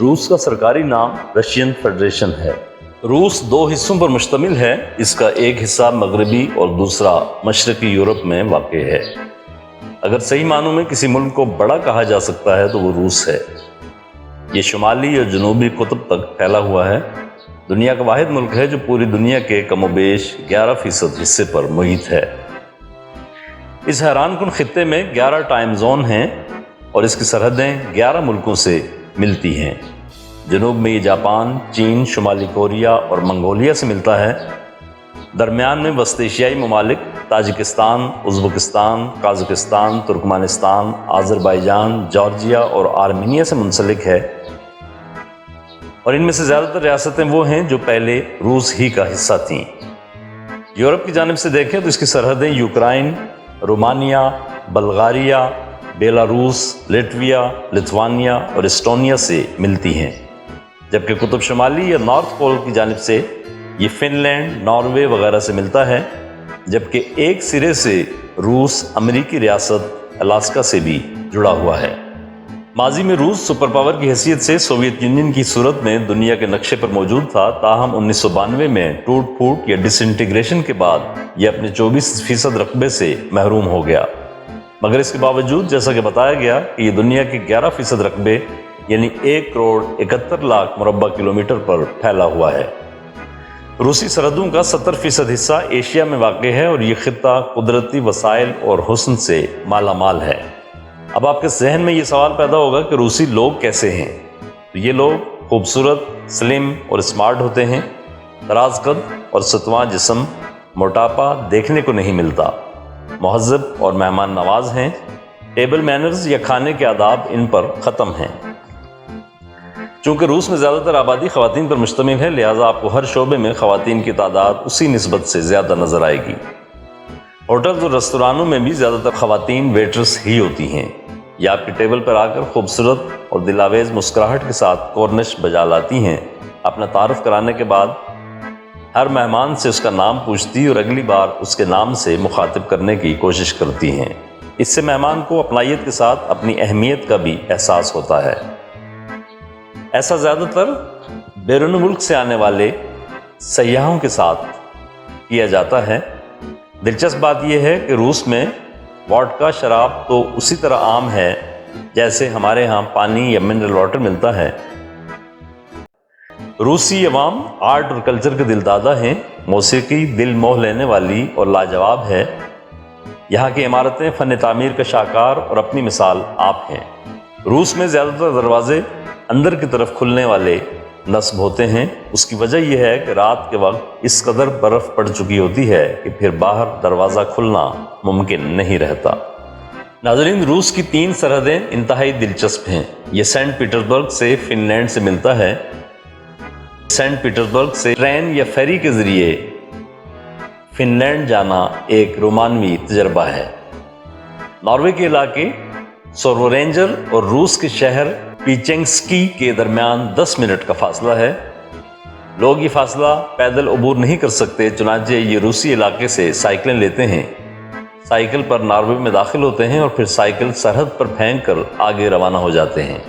रूस का सरकारी नाम रशियन फेडरेशन है। रूस दो हिस्सों पर मुश्तमिल है। इसका एक हिस्सा मगरबी और दूसरा मशरकी यूरोप में वाक़ है। अगर सही मानों में किसी मुल्क को बड़ा कहा जा सकता है तो वो रूस है। ये शुमाली और जनूबी कुतुब तक फैला हुआ है। दुनिया का वाहिद मुल्क है जो पूरी दुनिया के कमोबेश 11% हिस्से पर मुहित है। इस हैरानकुन खित्ते में 11 टाइम जोन हैं और इसकी सरहदें 11 मुल्कों से मिलती हैं। जनूब में ये जापान, चीन, शुमाली कोरिया और मंगोलिया से मिलता है। दरमियान में वस्त एशियाई ममालिक Tajikistan, Uzbekistan, Kazakhstan, Turkmenistan, Azerbaijan, Georgia और आर्मीनिया से मुंसलिक है। और इनमें से ज़्यादातर रियासतें वो हैं जो पहले रूस ही का हिस्सा थीं। यूरोप की जानिब से देखें तो इसकी सरहदें Ukraine, Romania, Bulgaria, Belarus, Latvia, Lithuania और एस्टोनिया से मिलती हैं। जबकि कुतुब शुमाली या नॉर्थ पोल की जानिब से ये फिनलैंड, नॉर्वे वगैरह से मिलता है। जबकि एक सिरे से रूस अमेरिकी रियासत अलास्का से भी जुड़ा हुआ है। माजी में रूस सुपर पावर की हैसियत से सोवियत यूनियन की सूरत में दुनिया के नक्शे पर मौजूद था। ताहम 1992 में टूट फूट या डिसइंटीग्रेशन के बाद यह अपने 24% रकबे से महरूम हो गया। मगर इसके बावजूद जैसा कि बताया गया कि ये दुनिया के 11% रकबे यानी 1,71,00,000 मुरब्बा किलोमीटर पर फैला हुआ है। रूसी सरहदों का 70% हिस्सा एशिया में वाक़ है और ये खित्ता कुदरती वसाइल और हुस्न से माला माल है। अब आपके जहन में ये सवाल पैदा होगा कि रूसी लोग कैसे हैं। तो ये लोग खूबसूरत, स्लिम और स्मार्ट होते हैं। दराज कद और सतवां जिस्म, मोटापा देखने को नहीं मिलता। मुहज़्ज़ब और मेहमान नवाज हैं। टेबल मैनर्स या खाने के आदाब इन पर ख़त्म हैं। चूँकि रूस में ज़्यादातर आबादी ख़वातीन पर मुश्तमिल है, लिहाजा आपको हर शोबे में ख़वातीन की तादाद उसी निस्बत से ज़्यादा नज़र आएगी। होटल्स और रेस्तरानों में भी ज़्यादातर ख़वातीन वेटर्स ही होती हैं। ये आपके टेबल पर आकर खूबसूरत और दिलावेज मुस्कुराहट के साथ कॉर्निश बजा लाती हैं। अपना तारुफ कराने के बाद हर मेहमान से उसका नाम पूछती और अगली बार उसके नाम से मुखातिब करने की कोशिश करती हैं। इससे मेहमान को अपनायत के साथ अपनी अहमियत का भी एहसास होता है। ऐसा ज़्यादातर बैरून मुल्क से आने वाले सयाहों के साथ किया जाता है। दिलचस्प बात यह है कि रूस में वोडका शराब तो उसी तरह आम है जैसे हमारे यहाँ पानी या मिनरल वाटर मिलता है। रूसी अवाम आर्ट और कल्चर के दिलदादा हैं। मौसीकी दिल मोह लेने वाली और लाजवाब है। यहाँ की इमारतें फ़न तामीर का शाहकार और अपनी मिसाल आप हैं। रूस में ज़्यादातर दरवाजे अंदर की तरफ खुलने वाले नस्ब होते हैं। उसकी वजह यह है कि रात के वक्त इस कदर बर्फ़ पड़ चुकी होती है कि फिर बाहर दरवाज़ा खुलना मुमकिन नहीं रहता। नाज़रीन, रूस की 3 सरहदें इंतहाई दिलचस्प हैं। ये सेंट पीटर्सबर्ग से फिनलैंड से मिलता है। सेंट पीटर्सबर्ग से ट्रेन या फेरी के ज़रिए फिनलैंड जाना एक रोमानवी तजर्बा है। नॉर्वे के इलाके सोर्वोरेंजर और रूस के शहर पीचेंग्स्की के दरमियान 10 मिनट का फासला है। लोग ये फासला पैदल अबूर नहीं कर सकते, चुनांचे ये रूसी इलाके से साइकिलें लेते हैं। साइकिल पर नॉर्वे में दाखिल होते हैं और फिर साइकिल सरहद पर फेंक कर आगे रवाना हो जाते हैं।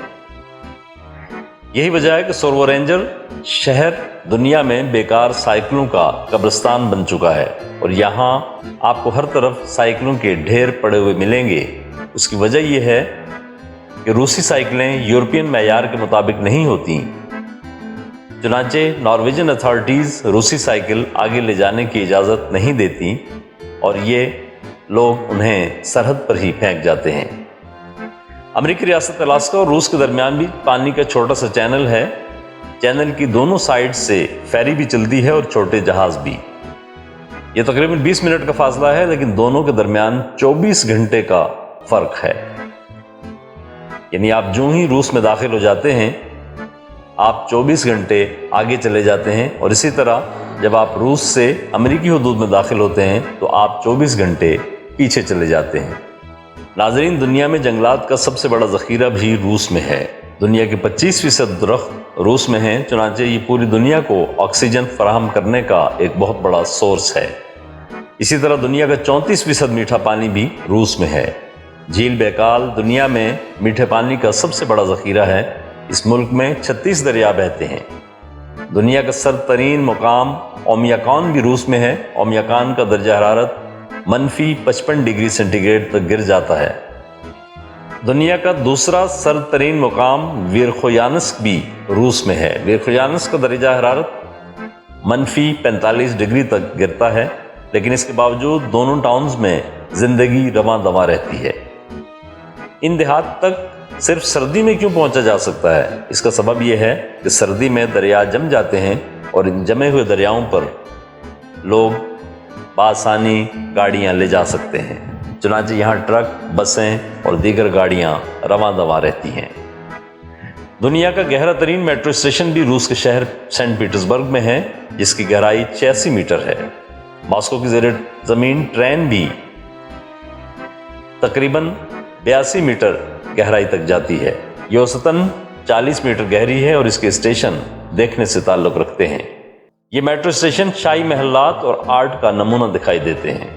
यही वजह है कि सोर्वोरेंजर शहर दुनिया में बेकार साइकिलों का कब्रिस्तान बन चुका है और यहाँ आपको हर तरफ साइकिलों के ढेर पड़े हुए मिलेंगे। उसकी वजह यह है कि रूसी साइकिलें यूरोपियन मैयार के मुताबिक नहीं होती। चुनांचे नॉर्वेजियन अथॉरिटीज़ रूसी साइकिल आगे ले जाने की इजाज़त नहीं देती और ये लोग उन्हें सरहद पर ही फेंक जाते हैं। अमेरिकी रियासत अलास्का और रूस के दरमियान भी पानी का छोटा सा चैनल है। चैनल की दोनों साइड से फेरी भी चलती है और छोटे जहाज़ भी। ये तकरीबन 20 मिनट का फासला है, लेकिन दोनों के दरमियान 24 घंटे का फ़र्क है। यानी आप जो ही रूस में दाखिल हो जाते हैं, आप 24 घंटे आगे चले जाते हैं और इसी तरह जब आप रूस से अमेरिकी हुदूद में दाखिल होते हैं तो आप 24 घंटे पीछे चले जाते हैं। नाज़रीन, दुनिया में जंगलात का सबसे बड़ा ज़ख़ीरा भी रूस में है। दुनिया के 25% दरख्त रूस में हैं, चुनांचे ये पूरी दुनिया को ऑक्सीजन फराहम करने का एक बहुत बड़ा सोर्स है। इसी तरह दुनिया का 34% मीठा पानी भी रूस में है। झील बैकाल दुनिया में मीठे पानी का सबसे बड़ा ज़ख़ीरा है। इस मुल्क में 36 दरिया बहते हैं। दुनिया का सरतरीन मुकाम ओमियाकॉन भी रूस में है। ओमियाकॉन का दर्जा हरारत -55 डिग्री सेंटीग्रेड तक गिर जाता है। दुनिया का दूसरा सरतरीन मुकाम वेरखोयानस्क भी रूस में है। वेरखोयानस्क का दर्जा हरारत -45 डिग्री तक गिरता है, लेकिन इसके बावजूद दोनों टाउन्स में जिंदगी रवां दवां रहती है। इन देहात तक सिर्फ सर्दी में क्यों पहुंचा जा सकता है? इसका सबब यह है कि सर्दी में दरिया जम जाते हैं और इन जमे हुए दरियाओं पर लोग बआसानी गाड़ियां ले जा सकते हैं। चुनांचे यहाँ ट्रक, बसें और दीगर गाड़ियां रवां दवां रहती हैं। दुनिया का गहरा तरीन मेट्रो स्टेशन भी रूस के शहर सेंट पीटर्सबर्ग में है, जिसकी गहराई 86 मीटर है। मॉस्को की ज़ेरे ज़मीन ट्रेन भी तकरीबन 82 मीटर गहराई तक जाती है। ये औसतन 40 मीटर गहरी है और इसके स्टेशन देखने से ताल्लुक़ रखते हैं। ये मेट्रो स्टेशन शाही महल्लात और आर्ट का नमूना दिखाई देते हैं।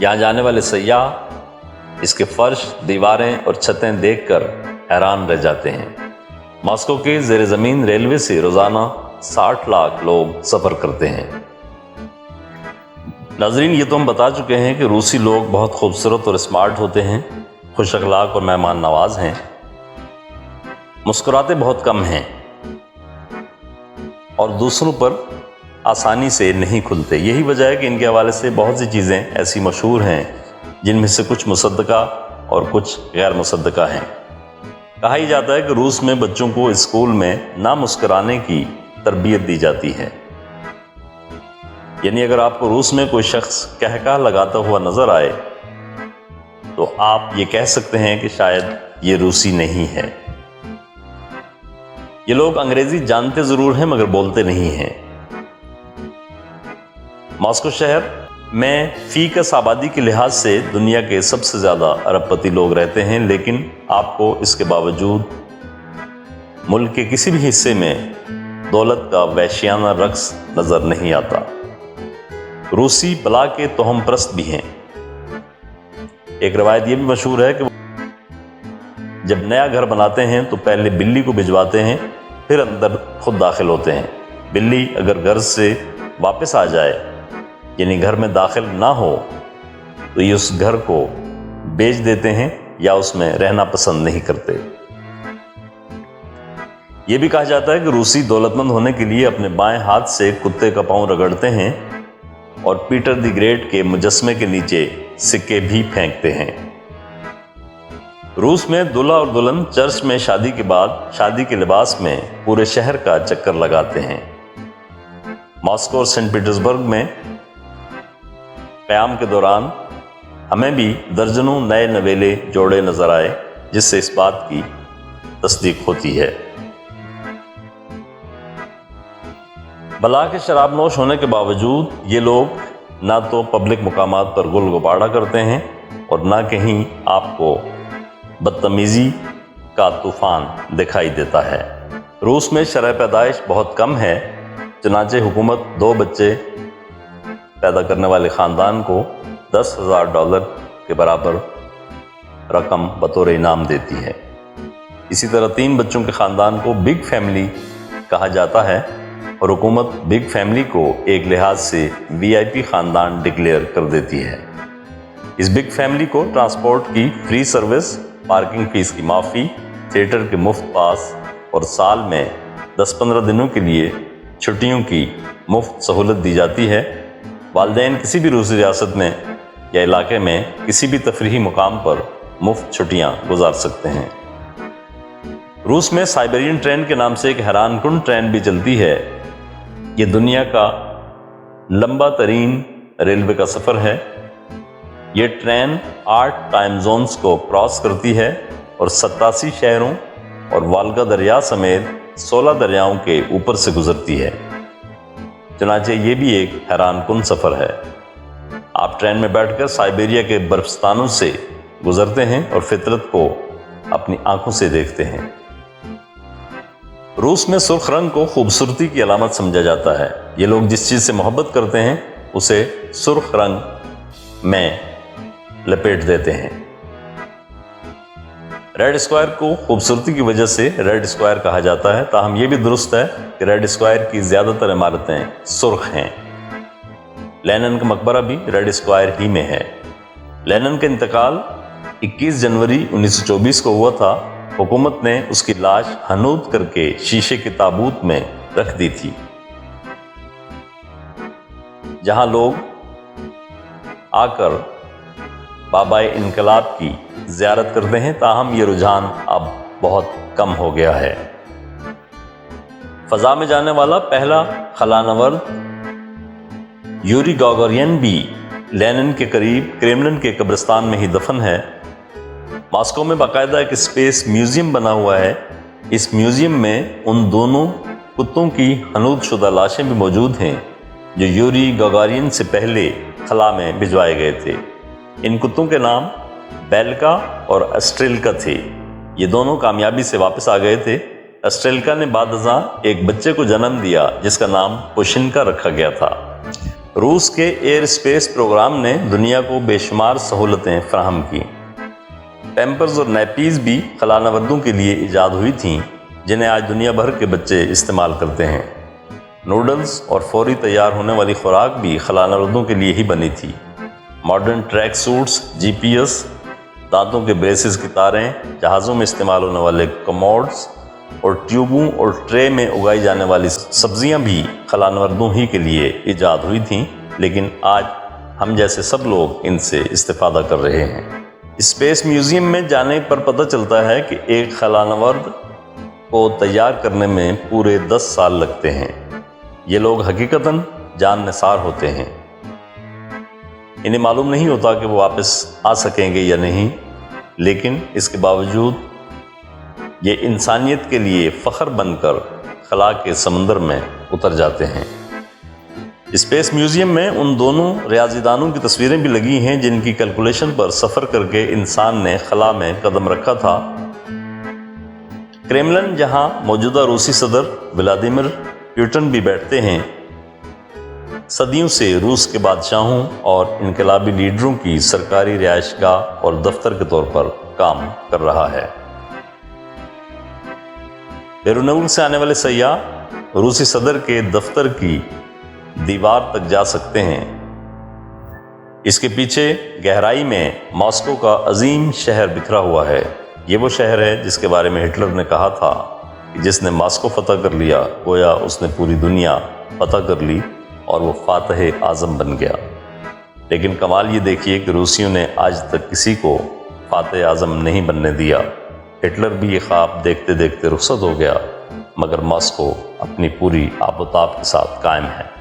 यहाँ जाने वाले सयाह इसके फर्श, दीवारें और छतें देखकर हैरान रह जाते हैं। मॉस्को के ज़ेरे ज़मीन रेलवे से रोज़ाना 60 लाख लोग सफ़र करते हैं। नाज़रीन, ये तो हम बता चुके हैं कि रूसी लोग बहुत खूबसूरत और स्मार्ट होते हैं, खुश अखलाक और मेहमान नवाज हैं, मुस्कुराते बहुत कम हैं और दूसरों पर आसानी से नहीं खुलते। यही वजह है कि इनके हवाले से बहुत सी चीज़ें ऐसी मशहूर हैं जिनमें से कुछ मुसद्दका और कुछ गैर मुसद्दका हैं। कहा ही जाता है कि रूस में बच्चों को स्कूल में ना मुस्कुराने की तरबियत दी जाती है। यानी अगर आपको रूस में कोई शख्स कहका लगाता हुआ नजर आए तो आप ये कह सकते हैं कि शायद ये रूसी नहीं है। ये लोग अंग्रेजी जानते जरूर हैं मगर बोलते नहीं हैं। मॉस्को शहर में फीकस आबादी के लिहाज से दुनिया के सबसे ज़्यादा अरबपति लोग रहते हैं, लेकिन आपको इसके बावजूद मुल्क के किसी भी हिस्से में दौलत का वहशियाना रक्स नज़र नहीं आता। रूसी बला के तोहम परस्त भी हैं। एक रवायत ये भी मशहूर है कि जब नया घर बनाते हैं तो पहले बिल्ली को भिजवाते हैं, फिर अंदर खुद दाखिल होते हैं। बिल्ली अगर घर से वापस आ जाए, यानी घर में दाखिल ना हो, तो ये उस घर को बेच देते हैं या उसमें रहना पसंद नहीं करते। ये भी कहा जाता है कि रूसी दौलतमंद होने के लिए अपने बाएं हाथ से कुत्ते का पांव रगड़ते हैं और पीटर द ग्रेट के मुजस्मे के नीचे सिक्के भी फेंकते हैं। रूस में दूल्हा और दुल्हन चर्च में शादी के बाद शादी के लिबास में पूरे शहर का चक्कर लगाते हैं। मॉस्को और सेंट पीटर्सबर्ग में क़याम के दौरान हमें भी दर्जनों नए नवेले जोड़े नजर आए, जिससे इस बात की तस्दीक होती है। बला के शराब नोश होने के बावजूद ये लोग ना तो पब्लिक मुकामात पर गुल गुबाड़ा करते हैं और ना कहीं आपको बदतमीज़ी का तूफ़ान दिखाई देता है। रूस में शरह पैदाइश बहुत कम है, चुनांचे हुकूमत 2 बच्चे पैदा करने वाले ख़ानदान को $10,000 के बराबर रकम बतौर इनाम देती है। इसी तरह 3 बच्चों के ख़ानदान को बिग फैमिली कहा जाता है और हुकूमत बिग फैमिली को एक लिहाज से VIP ख़ानदान डिक्लेयर कर देती है। इस बिग फैमिली को ट्रांसपोर्ट की फ्री सर्विस, पार्किंग फीस की माफ़ी, थिएटर के मुफ्त पास और साल में 10-15 दिनों के लिए छुट्टियों की मुफ्त सहूलत दी जाती है। वालिदैन किसी भी रूसी रियासत में या इलाके में किसी भी तफरीही मुकाम पर मुफ्त छुट्टियां गुजार सकते हैं। रूस में साइबेरियन ट्रेन के नाम से एक हैरानकुन ट्रेन भी चलती है। ये दुनिया का लंबा तरीन रेलवे का सफ़र है। ये ट्रेन 8 टाइम जोन्स को क्रॉस करती है और 87 शहरों और वाल्गा दरिया समेत 16 दरियाओं के ऊपर से गुजरती है। चुनांचे ये भी एक हैरानकुन सफ़र है। आप ट्रेन में बैठकर साइबेरिया के बर्फस्तानों से गुजरते हैं और फितरत को अपनी आंखों से देखते हैं। रूस में सुर्ख रंग को खूबसूरती की अलामत समझा जाता है। ये लोग जिस चीज़ से मोहब्बत करते हैं उसे सुर्ख रंग में लपेट देते हैं। रेड स्क्वायर को खूबसूरती की वजह से रेड स्क्वायर कहा जाता है, ताहम ये भी दुरुस्त है कि रेड स्क्वायर की ज़्यादातर इमारतें सुर्ख हैं। लेनिन का मकबरा भी रेड स्क्वायर ही में है। लेनिन का इंतकाल 21 जनवरी 1924 को हुआ था। हुकूमत ने उसकी लाश हनूद करके शीशे के ताबूत में रख दी थी, जहां लोग आकर बाबाए इनकलाब की ज़ियारत करते हैं, ताहम ये रुझान अब बहुत कम हो गया है। फ़ज़ा में जाने वाला पहला खलानवर्द यूरी गागारिन भी लेनिन के करीब क्रेमलिन के कब्रिस्तान में ही दफन है। मॉस्को में बाकायदा एक स्पेस म्यूज़ियम बना हुआ है। इस म्यूज़ियम में उन दोनों कुत्तों की हनूद शुदा लाशें भी मौजूद हैं जो यूरी गागारिन से पहले खला में भिजवाए गए थे। इन कुत्तों के नाम बेल्का और एस्ट्रेल्का थे। ये दोनों कामयाबी से वापस आ गए थे। एस्ट्रेल्का ने बाद अज़ां एक बच्चे को जन्म दिया जिसका नाम पुशिनका रखा गया था। रूस के एयर स्पेस प्रोग्राम ने दुनिया को बेशुमार सहूलतें फराहम की। पैम्पर्स और नैपीज़ भी खलानवर्दों के लिए ईजाद हुई थीं, जिन्हें आज दुनिया भर के बच्चे इस्तेमाल करते हैं। नूडल्स और फौरी तैयार होने वाली खुराक भी खलानवर्दों के लिए ही बनी थी। मॉडर्न ट्रैक सूट्स, GPS, दांतों के ब्रेसेस की तारें, जहाज़ों में इस्तेमाल होने वाले कमोड्स और ट्यूबों और ट्रे में उगाई जाने वाली सब्जियां भी खलानवर्दों ही के लिए ईजाद हुई थीं, लेकिन आज हम जैसे सब लोग इनसे इस्तेफादा कर रहे हैं। स्पेस म्यूज़ियम में जाने पर पता चलता है कि एक खलानवर्द को तैयार करने में पूरे 10 साल लगते हैं। ये लोग हकीकतन जान निसार होते हैं। इन्हें मालूम नहीं होता कि वो वापस आ सकेंगे या नहीं, लेकिन इसके बावजूद ये इंसानियत के लिए फ़ख्र बनकर खला के समंदर में उतर जाते हैं। स्पेस म्यूज़ियम में उन दोनों रियाज़ीदानों की तस्वीरें भी लगी हैं जिनकी कैलकुलेशन पर सफ़र करके इंसान ने खला में कदम रखा था। क्रेमलिन, जहां मौजूदा रूसी सदर व्लादिमीर पुतिन भी बैठते हैं, सदियों से रूस के बादशाहों और इनकलाबी लीडरों की सरकारी रिहाइशगाह और दफ्तर के तौर पर काम कर रहा है। बैरून मुल्क से आने वाले सयाह रूसी सदर के दफ्तर की दीवार तक जा सकते हैं। इसके पीछे गहराई में मॉस्को का अजीम शहर बिखरा हुआ है। ये वो शहर है जिसके बारे में हिटलर ने कहा था कि जिसने मॉस्को फतह कर लिया, गोया उसने पूरी दुनिया फतह कर ली और वो फातह आज़म बन गया। लेकिन कमाल ये देखिए कि रूसियों ने आज तक किसी को फातह आज़म नहीं बनने दिया। हिटलर भी ये ख्वाब देखते देखते रुखसत हो गया, मगर मॉस्को अपनी पूरी आबोताब के साथ कायम है।